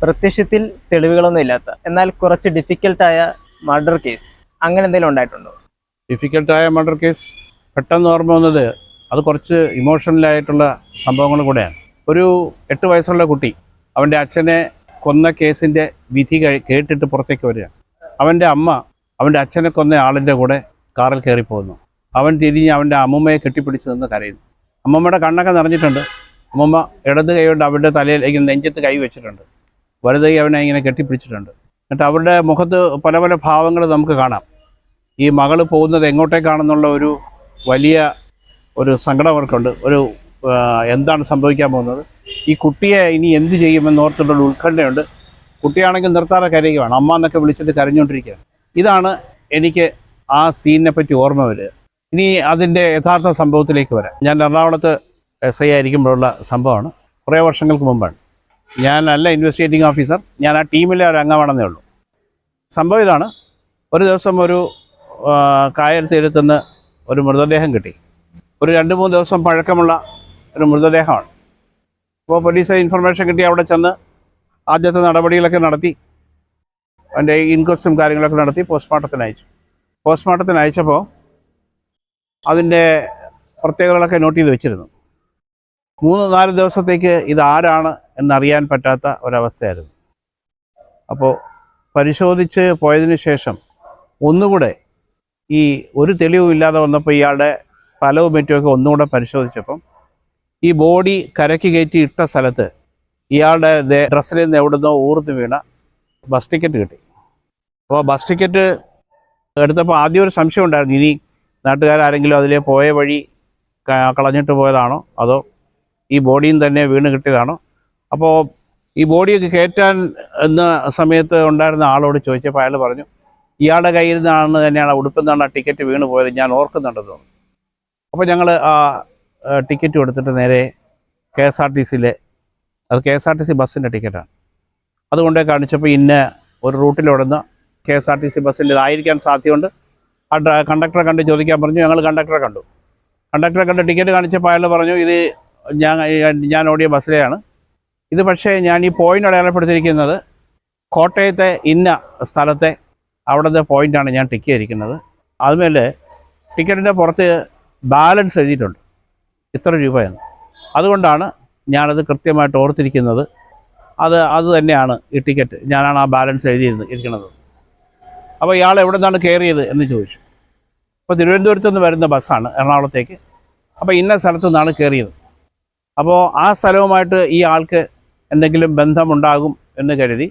പ്രത്യക്ഷത്തിൽ തെളിവുകളൊന്നും ഇല്ലാത്ത എന്നാൽ കുറച്ച് ഡിഫിക്കൽട്ടായ മർഡർ കേസ് അങ്ങനെ എന്തെങ്കിലും ഉണ്ടായിട്ടുണ്ടോ? ഡിഫിക്കൽട്ടായ മർഡർ കേസ് പെട്ടെന്ന് ഓർമ്മ വന്നത് അത് കുറച്ച് ഇമോഷണലായിട്ടുള്ള സംഭവങ്ങൾ കൂടെയാണ്. ഒരു 8 വയസ്സുള്ള കുട്ടി അവൻ്റെ അച്ഛനെ കൊന്ന കേസിൻ്റെ വിധി കേട്ടിട്ട് പുറത്തേക്ക് വരികയാണ്. അവൻ്റെ അമ്മ അവൻ്റെ അച്ഛനെ കൊന്ന ആളിൻ്റെ കൂടെ കാറിൽ കയറിപ്പോകുന്നു. അവൻ തിരിഞ്ഞ് അവൻ്റെ അമ്മൂമ്മയെ കെട്ടിപ്പിടിച്ച് നിന്ന് കരയുന്നു. അമ്മൂമ്മയുടെ കണ്ണൊക്കെ നിറഞ്ഞിട്ടുണ്ട്. അമ്മൂമ്മ ഇടത് കൈ കൊണ്ട് അവരുടെ തലയിൽ ഇങ്ങനെ നെഞ്ചത്ത് കൈ വെച്ചിട്ടുണ്ട്, വലത് കൈ അവനെ ഇങ്ങനെ കെട്ടിപ്പിടിച്ചിട്ടുണ്ട്. എന്നിട്ട് അവരുടെ മുഖത്ത് പല പല ഭാവങ്ങൾ നമുക്ക് കാണാം. ഈ മകൾ പോകുന്നത് എങ്ങോട്ടേക്കാണെന്നുള്ള ഒരു വലിയ ഒരു സങ്കടം അവർക്കുണ്ട്. എന്താണ് സംഭവിക്കാൻ പോകുന്നത്, ഈ കുട്ടിയെ ഇനി എന്ത് ചെയ്യുമെന്നോർത്തുള്ള ഉത്കണ്ഠയുണ്ട്. കുട്ടിയാണെങ്കിൽ നിർത്താതെ കരയുകയാണ്, അമ്മ എന്നൊക്കെ വിളിച്ചിട്ട് കരഞ്ഞുകൊണ്ടിരിക്കുകയാണ്. ഇതാണ് എനിക്ക് ആ സീനിനെ പറ്റി ഓർമ്മ വരിക. ഇനി അതിൻ്റെ യഥാർത്ഥ സംഭവത്തിലേക്ക് വരാം. ഞാൻ എറണാകുളത്ത് SI ആയിരിക്കുമ്പോഴുള്ള സംഭവമാണ്. കുറേ വർഷങ്ങൾക്ക് മുമ്പാണ്. ഞാനല്ല ഇൻവെസ്റ്റിഗേറ്റിംഗ് ഓഫീസർ, ഞാൻ ആ ടീമിലെ ഒരു അംഗമാണെന്നേ ഉള്ളൂ. സംഭവം ഇതാണ്. ഒരു ദിവസം ഒരു കായൽ തീരത്തുനിന്ന് ഒരു മൃതദേഹം കിട്ടി. ഒരു 2-3 ദിവസം പഴക്കമുള്ള ഒരു മൃതദേഹമാണ്. അപ്പോൾ പോലീസ് ഇൻഫർമേഷൻ കിട്ടി. അവിടെ ചെന്ന് ആദ്യത്തെ നടപടികളൊക്കെ നടത്തി, അതിൻ്റെ ഇൻക്വസ്റ്റും കാര്യങ്ങളൊക്കെ നടത്തി പോസ്റ്റ്മോർട്ടത്തിന് അയച്ചു. പോസ്റ്റ്മോർട്ടത്തിന് അയച്ചപ്പോൾ അതിൻ്റെ പ്രത്യേകതകളൊക്കെ നോട്ട് ചെയ്ത് വെച്ചിരുന്നു. 3-4 ദിവസത്തേക്ക് ഇതാരാണ് എന്നറിയാൻ പറ്റാത്ത ഒരവസ്ഥയായിരുന്നു. അപ്പോൾ പരിശോധിച്ച് പോയതിന് ശേഷം ഒന്നുകൂടെ ഈ ഒരു തെളിവും ഇല്ലാതെ വന്നപ്പോൾ ഇയാളുടെ സ്ഥലവും മറ്റുമൊക്കെ ഒന്നുകൂടെ പരിശോധിച്ചപ്പം ഈ ബോഡി കരയ്ക്ക് കയറ്റി ഇട്ട സ്ഥലത്ത് ഇയാളുടെ ഡ്രസ്സിൽ നിന്ന് എവിടുന്നോ ഊർന്ന് വീണ ബസ് ടിക്കറ്റ് കിട്ടി. അപ്പോൾ ബസ് ടിക്കറ്റ് എടുത്തപ്പോൾ ആദ്യം ഒരു സംശയം ഉണ്ടായിരുന്നു, ഇനി നാട്ടുകാരെങ്കിലും അതിലെ പോയ വഴി കളഞ്ഞിട്ട് പോയതാണോ അതോ ഈ ബോഡിയും തന്നെ വീണ് കിട്ടിയതാണോ. അപ്പോൾ ഈ ബോഡിയൊക്കെ കയറ്റാൻ എന്ന സമയത്ത് ഉണ്ടായിരുന്ന ആളോട് ചോദിച്ചപ്പോൾ അയാൾ പറഞ്ഞു, ഇയാളുടെ കയ്യിൽ നിന്നാണ് തന്നെയാണ് ഉടുപ്പിൽ നിന്നാണ് ആ ടിക്കറ്റ് വീണ് പോയത്, ഞാൻ ഓർക്കുന്നുണ്ടെന്ന് തോന്നുന്നു. അപ്പോൾ ഞങ്ങൾ ആ ടിക്കറ്റ് എടുത്തിട്ട് നേരെ KSRTCയിലെ, അത് KSRTC ബസ്സിൻ്റെ ടിക്കറ്റാണ്, അതുകൊണ്ടേ കാണിച്ചപ്പോൾ ഇന്ന ഒരു റൂട്ടിലോടുന്ന KSRTC ബസ്സിൻ്റെതായിരിക്കാൻ സാധ്യതയുണ്ട്. ആ കണ്ടക്ടറെ കണ്ട് ചോദിക്കാൻ പറഞ്ഞു. ഞങ്ങൾ കണ്ടക്ടറെ കണ്ടു. കണ്ടക്ടറെ കണ്ട് ടിക്കറ്റ് കാണിച്ചപ്പോൾ അയാൾ പറഞ്ഞു, ഇത് ഞാൻ ഓടിയ ബസ്സിലെയാണ് ഇത്. പക്ഷേ ഞാൻ ഈ പോയിൻ്റ് അടയാളപ്പെടുത്തിയിരിക്കുന്നത് കോട്ടയത്തെ ഇന്ന സ്ഥലത്തെ അവിടുത്തെ പോയിൻ്റാണ് ഞാൻ ടിക്ക് ചെയ്തിരിക്കുന്നത്. അതുമേലെ ടിക്കറ്റിൻ്റെ പുറത്ത് ബാലൻസ് എഴുതിയിട്ടുണ്ട്, ഇത്ര രൂപയെന്ന്. അതുകൊണ്ടാണ് ഞാനത് കൃത്യമായിട്ട് ഓർത്തിരിക്കുന്നത്. അത് തന്നെയാണ് ഈ ടിക്കറ്റ്, ഞാനാണ് ആ ബാലൻസ് ഇരിക്കുന്നത്. അപ്പോൾ ഇയാൾ എവിടെ നിന്നാണ് കയറിയത് എന്ന് ചോദിച്ചു. അപ്പോൾ തിരുവനന്തപുരത്ത് നിന്ന് വരുന്ന ബസ്സാണ് എറണാകുളത്തേക്ക്. അപ്പോൾ ഇന്ന സ്ഥലത്തു നിന്നാണ് കയറിയത്. അപ്പോൾ ആ സ്ഥലവുമായിട്ട് ഈ ആൾക്ക് എന്തെങ്കിലും ബന്ധമുണ്ടാകും എന്ന് കരുതി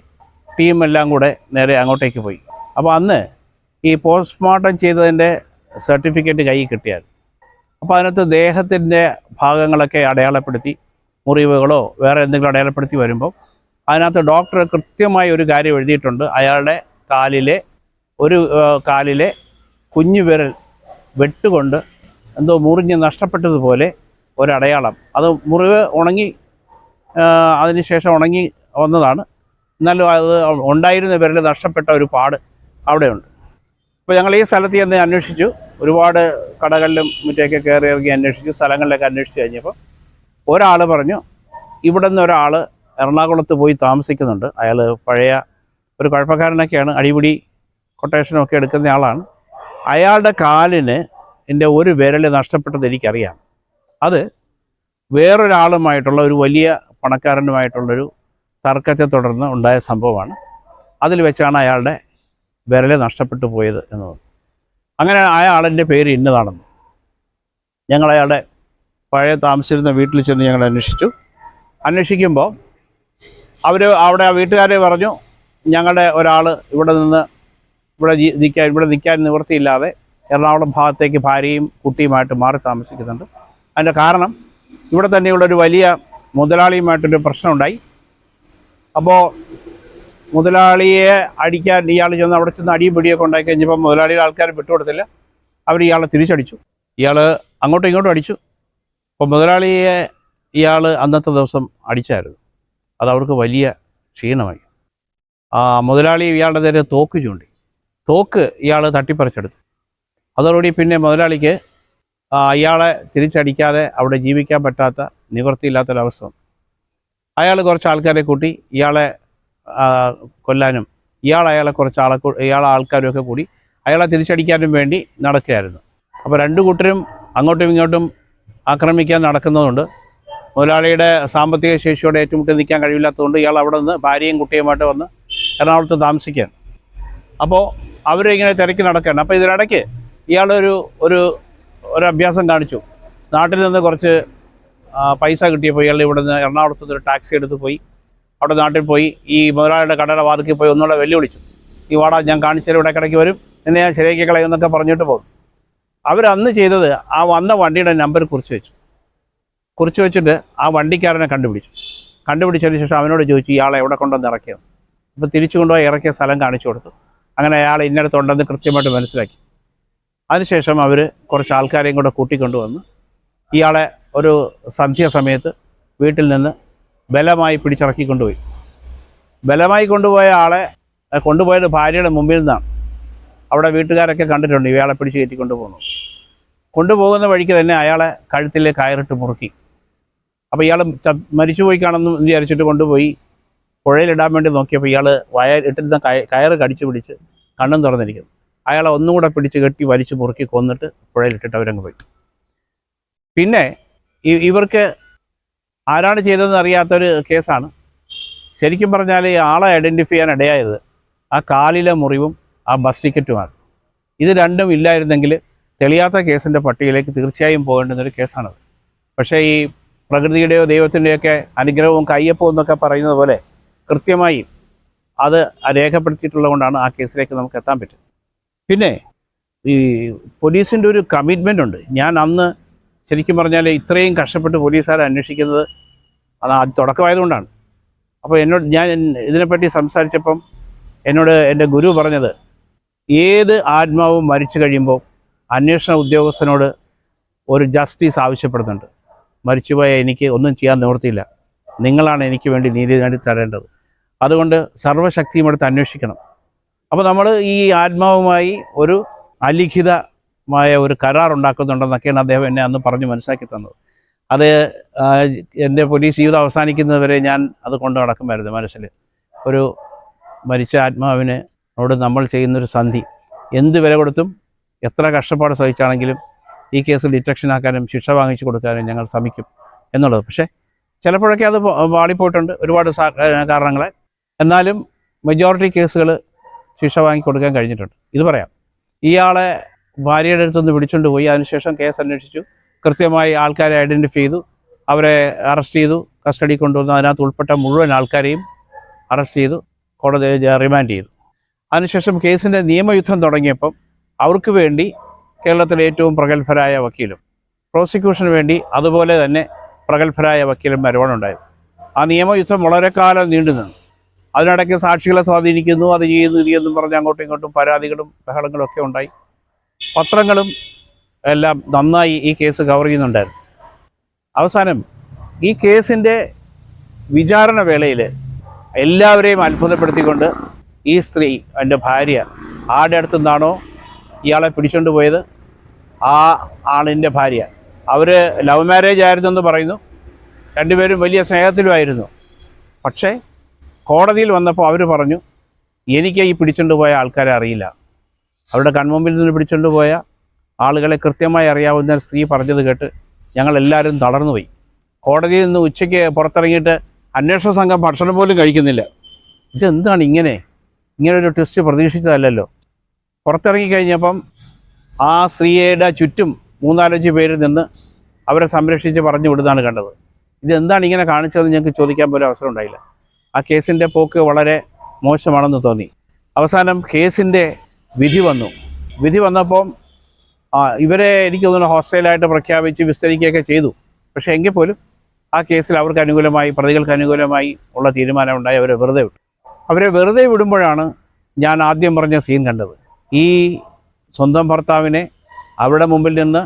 ടീമെല്ലാം കൂടെ നേരെ അങ്ങോട്ടേക്ക് പോയി. അപ്പോൾ അന്ന് ഈ പോസ്റ്റ്മോർട്ടം ചെയ്തതിൻ്റെ സർട്ടിഫിക്കറ്റ് കയ്യിൽ കിട്ടിയാൽ, അപ്പോൾ അതിനകത്ത് ദേഹത്തിൻ്റെ ഭാഗങ്ങളൊക്കെ അടയാളപ്പെടുത്തി, മുറിവുകളോ വേറെ എന്തെങ്കിലും അടയാളപ്പെടുത്തി വരുമ്പോൾ അതിനകത്ത് ഡോക്ടർ കൃത്യമായി ഒരു കാര്യം എഴുതിയിട്ടുണ്ട്. അയാളുടെ കാലിലെ കുഞ്ഞു വിരൽ വെട്ടുകൊണ്ട് എന്തോ മുറിഞ്ഞ് നഷ്ടപ്പെട്ടതുപോലെ ഒരടയാളം. അത് മുറിവ് അതിനുശേഷം ഉണങ്ങി വന്നതാണ്. എന്നാലും അത് ഉണ്ടായിരുന്ന വിരൽ നഷ്ടപ്പെട്ട ഒരു പാട് അവിടെയുണ്ട്. അപ്പോൾ ഞങ്ങൾ ഈ സ്ഥലത്ത് ചെന്ന് അന്വേഷിച്ചു. ഒരുപാട് കടകളിലും മറ്റൊക്കെ കയറി ഇറങ്ങി അന്വേഷിച്ചു. സ്ഥലങ്ങളിലൊക്കെ അന്വേഷിച്ച് കഴിഞ്ഞപ്പോൾ ഒരാൾ പറഞ്ഞു, ഇവിടെ നിന്ന് ഒരാൾ എറണാകുളത്ത് പോയി താമസിക്കുന്നുണ്ട്. അയാൾ പഴയ ഒരു കുഴപ്പക്കാരനൊക്കെയാണ്, അടിപിടി കൊട്ടേഷനൊക്കെ എടുക്കുന്ന ആളാണ്. അയാളുടെ കാലിന് എൻ്റെ ഒരു വിരൽ നഷ്ടപ്പെട്ടത് എനിക്കറിയാം. അത് വേറൊരാളുമായിട്ടുള്ള ഒരു വലിയ പണക്കാരനുമായിട്ടുള്ളൊരു തർക്കത്തെ തുടർന്ന് ഉണ്ടായ സംഭവമാണ്. അതിൽ വെച്ചാണ് അയാളുടെ വിരൽ നഷ്ടപ്പെട്ടു പോയത് എന്നത്. അങ്ങനെ ആളിൻ്റെ പേര് ഇന്നതാണെന്ന് ഞങ്ങൾ അയാളുടെ പഴയ താമസിച്ചിരുന്ന വീട്ടിൽ ചെന്ന് ഞങ്ങൾ അന്വേഷിക്കുമ്പോൾ അവിടെ ആ വീട്ടുകാരെ പറഞ്ഞു, ഞങ്ങളുടെ ഒരാൾ ഇവിടെ നിൽക്കാൻ നിവൃത്തിയില്ലാതെ എറണാകുളം ഭാഗത്തേക്ക് ഭാര്യയും കുട്ടിയുമായിട്ട് മാറി താമസിക്കുന്നുണ്ട്. അതിൻ്റെ കാരണം ഇവിടെ തന്നെയുള്ളൊരു വലിയ മുതലാളിയുമായിട്ടൊരു പ്രശ്നമുണ്ടായി. അപ്പോൾ മുതലാളിയെ അടിക്കാൻ ഇയാൾ ചെന്ന് അവിടെ ചെന്ന് അടിയും പിടിയൊക്കെ ഉണ്ടാക്കി കഴിഞ്ഞപ്പോൾ മുതലാളിയുടെ ആൾക്കാർ വിട്ടുകൊടുത്തില്ല. അവർ ഇയാളെ തിരിച്ചടിച്ചു. ഇയാൾ അങ്ങോട്ടും ഇങ്ങോട്ടും അടിച്ചു. അപ്പോൾ മുതലാളിയെ ഇയാൾ അന്നത്തെ ദിവസം അടിച്ചായിരുന്നു. അത് അവർക്ക് വലിയ ക്ഷീണമായി. മുതലാളി ഇയാളുടെ നേരെ തോക്ക് ചൂണ്ടി. തോക്ക് ഇയാൾ തട്ടിപ്പറിച്ചെടുത്തു. അതോടുകൂടി പിന്നെ മുതലാളിക്ക് അയാളെ തിരിച്ചടിക്കാതെ അവിടെ ജീവിക്കാൻ പറ്റാത്ത നിവൃത്തിയില്ലാത്തൊരവസ്ഥ. അയാൾ കുറച്ച് ആൾക്കാരെ കൂട്ടി ഇയാളെ കൊല്ലാനും അയാളെ കുറച്ച് ആൾക്കാരുമൊക്കെ കൂടി അയാളെ തിരിച്ചടിക്കാനും വേണ്ടി നടക്കുകയായിരുന്നു. അപ്പോൾ രണ്ട് കൂട്ടരും അങ്ങോട്ടും ഇങ്ങോട്ടും ആക്രമിക്കാൻ നടക്കുന്നതുകൊണ്ട് മുതലാളിയുടെ സാമ്പത്തിക ശേഷിയോടെ ഏറ്റുമുട്ടി നിൽക്കാൻ കഴിയില്ലാത്തതുകൊണ്ട് ഇയാൾ അവിടെ നിന്ന് ഭാര്യയും കുട്ടിയുമായിട്ട് വന്ന് എറണാകുളത്ത് താമസിക്കുകയാണ്. അപ്പോൾ അവരിങ്ങനെ തിരക്കി നടക്കുകയാണ്. അപ്പോൾ ഇതിനിടയ്ക്ക് ഇയാളൊരു ഒരു അഭ്യാസം കാണിച്ചു. നാട്ടിൽ നിന്ന് കുറച്ച് പൈസ കിട്ടിയപ്പോൾ ഇയാൾ ഇവിടെ നിന്ന് എറണാകുളത്ത് നിന്ന് ഒരു ടാക്സി എടുത്ത് പോയി അവിടെ നാട്ടിൽ പോയി ഈ മുതലാളിയുടെ കടയുടെ വാതിൽക്ക് പോയി ഒന്നുകൂടെ വെല്ലുവിളിച്ചു. ഈ വാടക ഞാൻ കാണിച്ചാലും ഇവിടെ ഇടയ്ക്ക് വരും, എന്നെ ഞാൻ ശരിയാക്കി കളയുമെന്നൊക്കെ പറഞ്ഞിട്ട് പോകും. അവരന്ന് ചെയ്തത് ആ വന്ന വണ്ടിയുടെ നമ്പർ കുറിച്ച് വെച്ചിട്ട് ആ വണ്ടിക്കാരനെ കണ്ടുപിടിച്ചതിന് ശേഷം അവനോട് ചോദിച്ചു ഇയാളെ എവിടെ കൊണ്ടുവന്ന് ഇറക്കിയത്. അപ്പോൾ തിരിച്ചു കൊണ്ടുപോയി ഇറക്കിയ സ്ഥലം കാണിച്ചു കൊടുത്തു. അങ്ങനെ അയാൾ ഇന്നടത്തുണ്ടെന്ന് കൃത്യമായിട്ട് മനസ്സിലാക്കി. അതിനുശേഷം അവർ കുറച്ച് ആൾക്കാരെയും കൂടെ കൂട്ടിക്കൊണ്ടുവന്ന് ഇയാളെ ഒരു സന്ധ്യാസമയത്ത് വീട്ടിൽ നിന്ന് ബലമായി പിടിച്ചിറക്കിക്കൊണ്ടുപോയി. ബലമായി കൊണ്ടുപോയ ആളെ കൊണ്ടുപോയത് ഭാര്യയുടെ മുമ്പിൽ നിന്നാണ്. അവിടെ വീട്ടുകാരൊക്കെ കണ്ടിട്ടുണ്ട് ഇയാളെ പിടിച്ച് കയറ്റിക്കൊണ്ട് പോകുന്നു. കൊണ്ടുപോകുന്ന വഴിക്ക് തന്നെ അയാളെ കഴുത്തിൽ കയറിട്ട് മുറുക്കി. അപ്പോൾ ഇയാൾ മരിച്ചുപോയി കാണുന്നു വിചാരിച്ചിട്ട് കൊണ്ടുപോയി പുഴയിലിടാൻ വേണ്ടി നോക്കിയപ്പോൾ ഇയാൾ ഇട്ടിരുന്ന കയറ് കടിച്ചു പിടിച്ച് കണ്ണും തുറന്നിരിക്കുന്നു. അയാളെ ഒന്നുകൂടെ പിടിച്ച് കെട്ടി വലിച്ചു മുറുക്കി കൊന്നിട്ട് പുഴയിലിട്ടിട്ട് അവരങ്ങ് പോയി. പിന്നെ ഇവർക്ക് ആരാണ് ചെയ്തതെന്ന് അറിയാത്തൊരു കേസാണ്. ശരിക്കും പറഞ്ഞാൽ ഈ ആളെ ഐഡൻറ്റിഫൈ ചെയ്യാൻ ഇടയായത് ആ കാലിലെ മുറിവും ആ ബസ് ടിക്കറ്റുമാണ്. ഇത് രണ്ടും ഇല്ലായിരുന്നെങ്കിൽ തെളിയാത്ത കേസിൻ്റെ പട്ടികയിലേക്ക് തീർച്ചയായും പോകേണ്ടുന്നൊരു കേസാണത്. പക്ഷേ ഈ പ്രകൃതിയുടെയോ ദൈവത്തിൻ്റെയൊക്കെ അനുഗ്രഹവും കയ്യപ്പവും എന്നൊക്കെ പറയുന്നത് പോലെ കൃത്യമായി അത് രേഖപ്പെടുത്തിയിട്ടുള്ളത് കൊണ്ടാണ് ആ കേസിലേക്ക് നമുക്ക് എത്താൻ പറ്റും. പിന്നെ ഈ പോലീസിൻ്റെ ഒരു കമ്മിറ്റ്മെൻ്റ് ഉണ്ട്. ഞാൻ അന്ന് ശരിക്കും പറഞ്ഞാൽ ഇത്രയും കഷ്ടപ്പെട്ട് പോലീസുകാരെ അന്വേഷിക്കുന്നത് അത് തുടക്കമായതുകൊണ്ടാണ്. അപ്പോൾ ഞാൻ ഇതിനെപ്പറ്റി സംസാരിച്ചപ്പം എന്നോട് എൻ്റെ ഗുരു പറഞ്ഞത് ഏത് ആത്മാവും മരിച്ചു കഴിയുമ്പോൾ അന്വേഷണ ഉദ്യോഗസ്ഥനോട് ഒരു ജസ്റ്റിസ് ആവശ്യപ്പെടുന്നുണ്ട്. മരിച്ചുപോയ എനിക്ക് ഒന്നും ചെയ്യാൻ നിവൃത്തിയില്ല, നിങ്ങളാണ് എനിക്ക് വേണ്ടി നീതി നേടി തരേണ്ടത്, അതുകൊണ്ട് സർവ്വശക്തിയും എടുത്ത് അന്വേഷിക്കണം. അപ്പോൾ നമ്മൾ ഈ ആത്മാവുമായി ഒരു അലിഖിതമായ ഒരു കരാർ ഉണ്ടാക്കുന്നുണ്ടെന്നൊക്കെയാണ് അദ്ദേഹം എന്നെ അന്ന് പറഞ്ഞ് മനസ്സിലാക്കി തന്നത്. അത് എൻ്റെ പോലീസ് ജീവിതം അവസാനിക്കുന്നതുവരെ ഞാൻ അത് കൊണ്ട് നടക്കുമായിരുന്നു മനസ്സിൽ. ഒരു മരിച്ച ആത്മാവിനോട് നമ്മൾ ചെയ്യുന്നൊരു സന്ധി എന്ത് വില കൊടുത്തും എത്ര കഷ്ടപ്പാട് സഹിച്ചാണെങ്കിലും ഈ കേസ് ഡിറ്റക്ഷൻ ആക്കാനും ശിക്ഷ വാങ്ങിച്ചു കൊടുക്കാനും ഞങ്ങൾ ശ്രമിക്കും എന്നുള്ളത്. പക്ഷേ ചിലപ്പോഴൊക്കെ അത് വാളിപ്പോയിട്ടുണ്ട് ഒരുപാട് കാരണങ്ങളെ. എന്നാലും മെജോറിറ്റി കേസുകൾ ശിക്ഷ വാങ്ങിക്കൊടുക്കാൻ കഴിഞ്ഞിട്ടുണ്ട്. ഇത് പറയാം, ഇയാളെ ഭാര്യയുടെ അടുത്തുനിന്ന് പിടിച്ചുകൊണ്ട് പോയി. അതിനുശേഷം കേസ് അന്വേഷിച്ചു, കൃത്യമായി ആൾക്കാരെ ഐഡൻറ്റിഫൈ ചെയ്തു, അവരെ അറസ്റ്റ് ചെയ്തു, കസ്റ്റഡി കൊണ്ടുവന്നു. അതിനകത്ത് ഉൾപ്പെട്ട മുഴുവൻ ആൾക്കാരെയും അറസ്റ്റ് ചെയ്തു, കോടതിയിൽ റിമാൻഡ് ചെയ്തു. അതിനുശേഷം കേസിൻ്റെ നിയമയുദ്ധം തുടങ്ങിയപ്പം അവർക്ക് വേണ്ടി കേരളത്തിലെ ഏറ്റവും പ്രഗത്ഭരായ വക്കീലും പ്രോസിക്യൂഷന് വേണ്ടി അതുപോലെ തന്നെ പ്രഗത്ഭരായ വക്കീലന്മാരുമാണ് ഉണ്ടായത്. ആ നിയമയുദ്ധം വളരെ കാലം നീണ്ടു നിന്നു. അതിനിടയ്ക്ക് സാക്ഷികളെ സ്വാധീനിക്കുന്നു, അത് ചെയ്യുന്നു, ഇത് ചെയ്യുന്നു പറഞ്ഞ് അങ്ങോട്ടും ഇങ്ങോട്ടും പരാതികളും ബഹളങ്ങളും ഒക്കെ ഉണ്ടായി. പത്രങ്ങളും എല്ലാം നന്നായി ഈ കേസ് കവർ ചെയ്യുന്നുണ്ടായിരുന്നു. അവസാനം ഈ കേസിൻ്റെ വിചാരണ വേളയിൽ എല്ലാവരെയും അത്ഭുതപ്പെടുത്തിക്കൊണ്ട് ഈ സ്ത്രീ, എൻ്റെ ഭാര്യ, ആരുടെ അടുത്തു നിന്നാണോ ഇയാളെ പിടിച്ചുകൊണ്ട് പോയത് ആ ആളിൻ്റെ ഭാര്യ, അവർ ലവ് മാരേജ് ആയിരുന്നെന്ന് പറയുന്നു. രണ്ടുപേരും വലിയ സ്നേഹത്തിലുമായിരുന്നു. പക്ഷേ കോടതിയിൽ വന്നപ്പോൾ അവർ പറഞ്ഞു എനിക്ക് ഈ പിടിച്ചുകൊണ്ട് പോയ ആൾക്കാരെ അറിയില്ല. അവരുടെ കൺമുമ്പിൽ നിന്ന് പിടിച്ചുകൊണ്ട് പോയ ആളുകളെ കൃത്യമായി അറിയാവുന്ന സ്ത്രീ പറഞ്ഞത് കേട്ട് ഞങ്ങളെല്ലാവരും തളർന്നുപോയി. കോടതിയിൽ നിന്ന് ഉച്ചയ്ക്ക് പുറത്തിറങ്ങിയിട്ട് അന്വേഷണ സംഘം ഭക്ഷണം പോലും കഴിക്കുന്നില്ല. ഇതെന്താണ് ഇങ്ങനൊരു ട്വിസ്റ്റ് പ്രതീക്ഷിച്ചതല്ലല്ലോ. പുറത്തിറങ്ങിക്കഴിഞ്ഞപ്പം ആ സ്ത്രീയുടെ ചുറ്റും 3-4 പേര് നിന്ന് അവരെ സംരക്ഷിച്ച് പറഞ്ഞു വിടുന്നതാണ് കണ്ടത്. ഇതെന്താണ് ഇങ്ങനെ കാണിച്ചതെന്ന് ഞങ്ങൾക്ക് ചോദിക്കാൻ പോലും അവസരം ഉണ്ടായില്ല. ആ കേസിൻ്റെ പോക്ക് വളരെ മോശമാണെന്ന് തോന്നി. അവസാനം കേസിൻ്റെ വിധി വന്നപ്പം ഇവരെ എനിക്ക് തോന്നുന്നു ഹോസ്റ്റലായിട്ട് പ്രഖ്യാപിച്ച് വിസ്തരിക്കുകയൊക്കെ ചെയ്തു. പക്ഷേ എങ്കിൽ പോലും ആ കേസിൽ അവർക്ക് അനുകൂലമായി, പ്രതികൾക്ക് അനുകൂലമായി ഉള്ള തീരുമാനമുണ്ടായി. അവരെ വെറുതെ വിടുമ്പോഴാണ് ഞാൻ ആദ്യം പറഞ്ഞ സീൻ കണ്ടത്. ഈ സ്വന്തം ഭർത്താവിനെ അവരുടെ മുമ്പിൽ നിന്ന്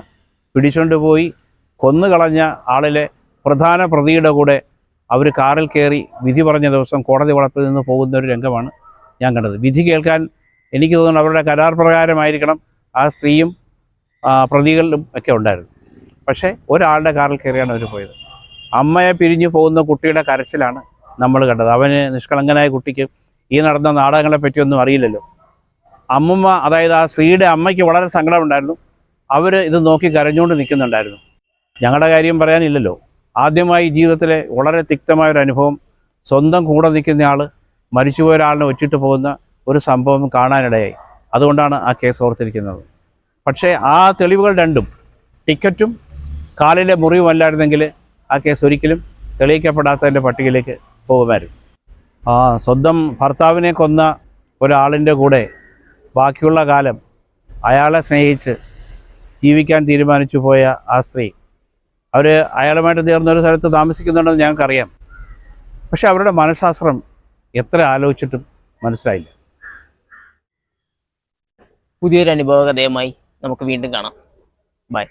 പിടിച്ചുകൊണ്ട് പോയി കൊന്നുകളഞ്ഞ ആളിലെ പ്രധാന പ്രതിയുടെ കൂടെ അവർ കാറിൽ കയറി വിധി പറഞ്ഞ ദിവസം കോടതി വളപ്പിൽ നിന്ന് പോകുന്ന ഒരു രംഗമാണ് ഞാൻ കണ്ടത്. വിധി കേൾക്കാൻ എനിക്ക് തോന്നുന്നു അവരുടെ കരാർ പ്രകാരമായിരിക്കണം ആ സ്ത്രീയും പ്രതികളിലും ഒക്കെ ഉണ്ടായിരുന്നു. പക്ഷേ ഒരാളുടെ കാറിൽ കയറിയാണ് അവർ പോയത്. അമ്മയെ പിരിഞ്ഞു പോകുന്ന കുട്ടിയുടെ കരച്ചിലാണ് നമ്മൾ കണ്ടത്. അവന് നിഷ്കളങ്കനായ കുട്ടിക്ക് ഈ നടന്ന നാടകങ്ങളെ പറ്റിയൊന്നും അറിയില്ലല്ലോ. അമ്മുമ്മ, അതായത് ആ സ്ത്രീയുടെ അമ്മയ്ക്ക് വളരെ സങ്കടമുണ്ടായിരുന്നു. അവർ ഇത് നോക്കി കരഞ്ഞുകൊണ്ട് നിൽക്കുന്നുണ്ടായിരുന്നു. ഞങ്ങളുടെ കാര്യം പറയാനില്ലല്ലോ. ആദ്യമായി ജീവിതത്തിലെ വളരെ തിക്തമായൊരു അനുഭവം, സ്വന്തം കൂടെ നിൽക്കുന്നയാൾ മരിച്ചുപോയ ഒരാളിനെ ഒറ്റിട്ട് പോകുന്ന ഒരു സംഭവം കാണാനിടയായി. അതുകൊണ്ടാണ് ആ കേസ് ഓർത്തിരിക്കുന്നത്. പക്ഷേ ആ തെളിവുകൾ രണ്ടും, ടിക്കറ്റും കാലിലെ മുറിവുമല്ലായിരുന്നെങ്കിൽ ആ കേസ് ഒരിക്കലും തെളിയിക്കപ്പെടാത്തതിൻ്റെ പട്ടികയിലേക്ക് പോകുമായിരുന്നു. സ്വന്തം ഭർത്താവിനെ കൊന്ന ഒരാളിൻ്റെ കൂടെ ബാക്കിയുള്ള കാലം അയാളെ സ്നേഹിച്ച് ജീവിക്കാൻ തീരുമാനിച്ചു പോയ ആ സ്ത്രീ, അവർ അയാളുമായിട്ട് തീർന്നൊരു സ്ഥലത്ത് താമസിക്കുന്നുണ്ടെന്ന് ഞങ്ങൾക്കറിയാം. പക്ഷെ അവരുടെ മനഃശാസ്ത്രം എത്ര ആലോചിച്ചിട്ടും മനസ്സിലായില്ല. പുതിയൊരു അനുഭവ കഥയുമായി നമുക്ക് വീണ്ടും കാണാം. ബൈ.